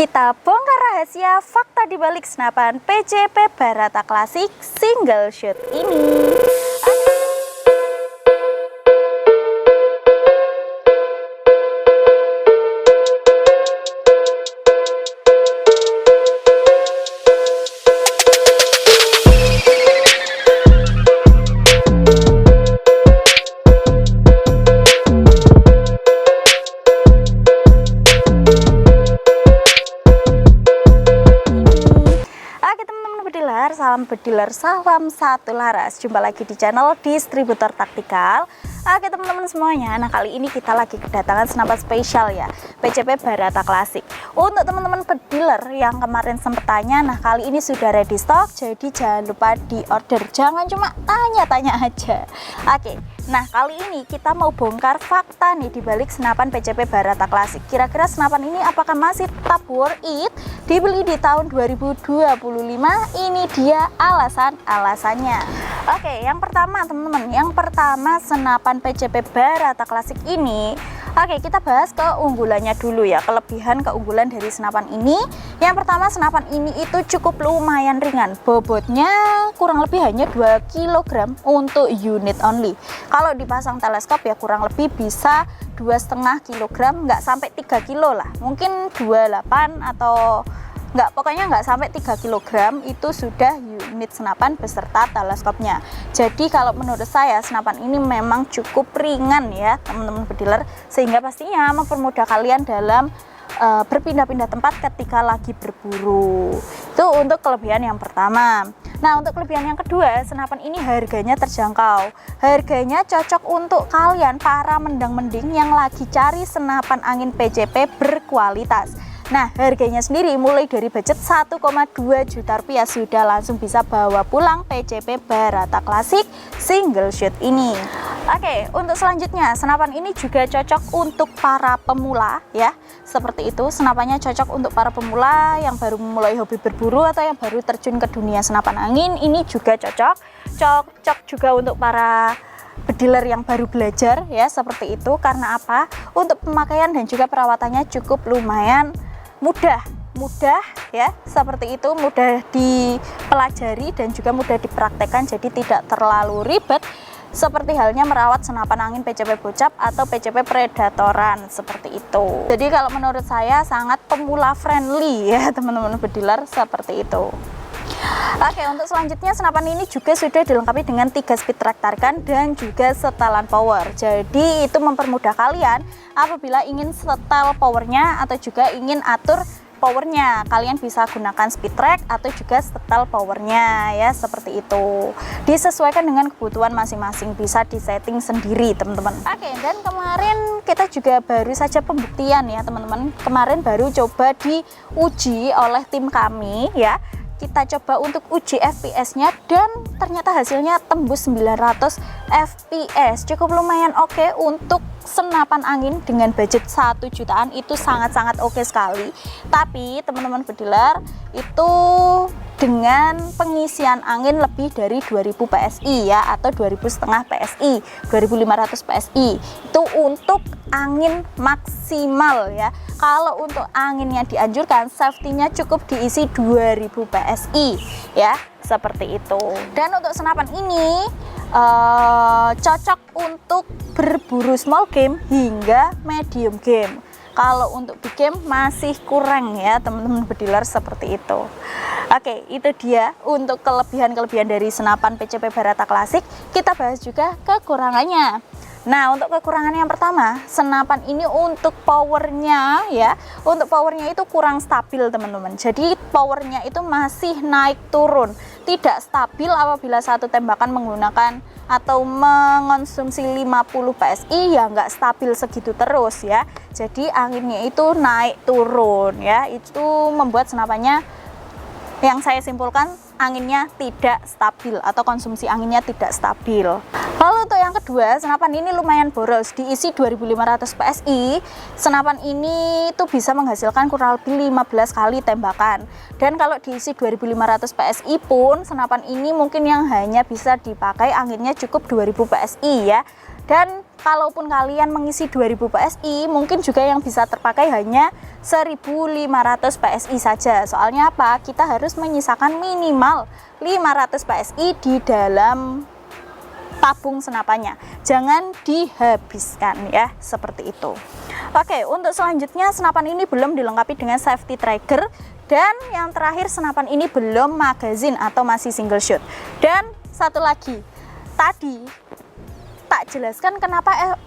Kita bongkar rahasia fakta di balik senapan PCP Barata Klasik single shot ini. Salam bediler, salam satu laras. Jumpa lagi di channel Distributor Taktikal. Oke teman-teman semuanya, nah kali ini kita lagi kedatangan senapan spesial ya, PCP Barata Klasik. Untuk teman-teman bediler yang kemarin sempat tanya, nah kali ini sudah ready stock, jadi jangan lupa di order, jangan cuma tanya-tanya aja. Oke, nah kali ini kita mau bongkar fakta nih dibalik senapan PCP Barata Klasik. Kira-kira senapan ini apakah masih tetap worth it dibeli di tahun 2025? Ini dia alasannya. Oke, yang pertama teman-teman, senapan PCP Barata Klasik ini, oke kita bahas keunggulannya dulu ya, keunggulan dari senapan ini. Yang pertama, senapan ini itu cukup lumayan ringan, bobotnya kurang lebih hanya 2 kg untuk unit only. Kalau dipasang teleskop ya kurang lebih bisa 2,5 kg, nggak sampai 3 kilo lah, mungkin 28 atau pokoknya nggak sampai 3 kg itu sudah unit senapan beserta teleskopnya. Jadi kalau menurut saya senapan ini memang cukup ringan ya teman-teman bediler, sehingga pastinya mempermudah kalian dalam berpindah-pindah tempat ketika lagi berburu. Itu untuk kelebihan yang pertama. Nah, untuk kelebihan yang kedua, senapan ini harganya terjangkau. Harganya cocok untuk kalian para mendang-mending yang lagi cari senapan angin PCP berkualitas. Nah, harganya sendiri mulai dari budget 1,2 juta rupiah sudah langsung bisa bawa pulang PCP Barata Klasik single shot ini. Oke, untuk selanjutnya, senapan ini juga cocok untuk para pemula ya. Seperti itu, senapannya cocok untuk para pemula yang baru memulai hobi berburu atau yang baru terjun ke dunia senapan angin. Ini juga cocok juga untuk para bediler yang baru belajar ya, seperti itu. Karena apa? Untuk pemakaian dan juga perawatannya cukup lumayan mudah ya, seperti itu, mudah dipelajari dan juga mudah dipraktekkan, jadi tidak terlalu ribet seperti halnya merawat senapan angin PCP bocap atau PCP predatoran, seperti itu. Jadi kalau menurut saya sangat pemula friendly ya teman-teman bediler, seperti itu. Oke, untuk selanjutnya senapan ini juga sudah dilengkapi dengan 3 speed track tarikan dan juga setelan power. Jadi itu mempermudah kalian apabila ingin setel powernya atau juga ingin atur powernya, kalian bisa gunakan speed track atau juga setel powernya ya, seperti itu. Disesuaikan dengan kebutuhan masing-masing, bisa disetting sendiri teman-teman. Oke, dan kemarin kita juga baru saja pembuktian ya teman-teman. Kemarin baru coba diuji oleh tim kami ya. Kita coba untuk uji FPS-nya dan ternyata hasilnya tembus 900 FPS. Cukup lumayan oke untuk senapan angin dengan budget 1 jutaan, itu sangat-sangat oke sekali. Tapi teman-teman bediler, itu dengan pengisian angin lebih dari 2000 PSI ya, atau 2.500 PSI, 2.500 PSI. Itu untuk angin maksimal ya. Kalau untuk angin yang dianjurkan, safety-nya cukup diisi 2000 PSI ya, seperti itu. Dan untuk senapan ini cocok untuk berburu small game hingga medium game. Kalau untuk big game masih kurang ya teman-teman bediler, seperti itu. Oke, itu dia untuk kelebihan-kelebihan dari senapan PCP Barata Klasik. Kita bahas juga kekurangannya. Nah, untuk kekurangan yang pertama, senapan ini untuk powernya ya, untuk powernya itu kurang stabil teman-teman. Jadi powernya itu masih naik turun, tidak stabil. Apabila satu tembakan menggunakan atau mengonsumsi 50 PSI ya nggak stabil segitu terus ya. Jadi anginnya itu naik turun ya, itu membuat senapannya, yang saya simpulkan, anginnya tidak stabil atau konsumsi anginnya tidak stabil. Lalu untuk yang kedua, senapan ini lumayan boros, diisi 2.500 PSI. Senapan ini tuh bisa menghasilkan kurang lebih 15 kali tembakan. Dan kalau diisi 2.500 PSI pun, senapan ini mungkin yang hanya bisa dipakai anginnya cukup 2000 PSI ya. Dan kalaupun kalian mengisi 2000 PSI, mungkin juga yang bisa terpakai hanya 1500 PSI saja. Soalnya apa? Kita harus menyisakan minimal 500 PSI di dalam tabung senapannya. Jangan dihabiskan ya, seperti itu. Oke, untuk selanjutnya senapan ini belum dilengkapi dengan safety trigger, dan yang terakhir senapan ini belum magazine atau masih single shot. Dan satu lagi, tadi tak jelaskan kenapa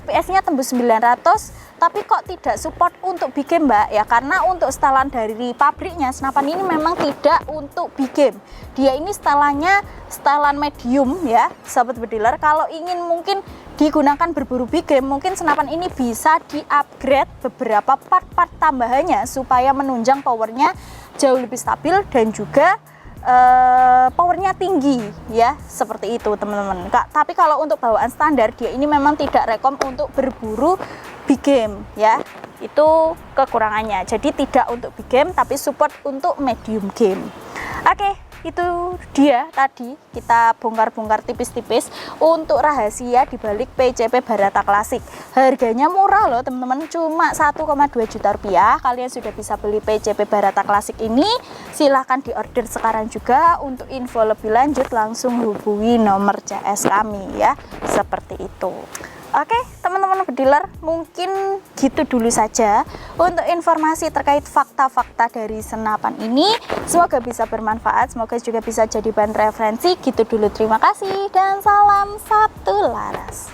FPS-nya tembus 900 tapi kok tidak support untuk big game, Mbak, ya karena untuk setelan dari pabriknya senapan ini memang tidak untuk big game. Dia ini setelannya setelan medium ya, sahabat bediler. Kalau ingin mungkin digunakan berburu big game, mungkin senapan ini bisa di-upgrade beberapa part-part tambahannya supaya menunjang powernya jauh lebih stabil dan juga powernya tinggi ya, seperti itu teman-teman. Tapi kalau untuk bawaan standar, dia ini memang tidak rekom untuk berburu big game ya, itu kekurangannya. Jadi tidak untuk big game tapi support untuk medium game. Oke, itu dia tadi kita bongkar-bongkar tipis-tipis untuk rahasia dibalik PCP Barata Klasik. Harganya murah loh teman-teman, cuma 1,2 juta rupiah. Kalian sudah bisa beli PCP Barata Klasik ini. Silahkan diorder sekarang juga. Untuk info lebih lanjut langsung hubungi nomor CS kami ya, seperti itu. Oke teman-teman bediler, mungkin gitu dulu saja untuk informasi terkait fakta-fakta dari senapan ini. Semoga bisa bermanfaat, semoga juga bisa jadi bahan referensi. Gitu dulu, terima kasih dan salam satu laras.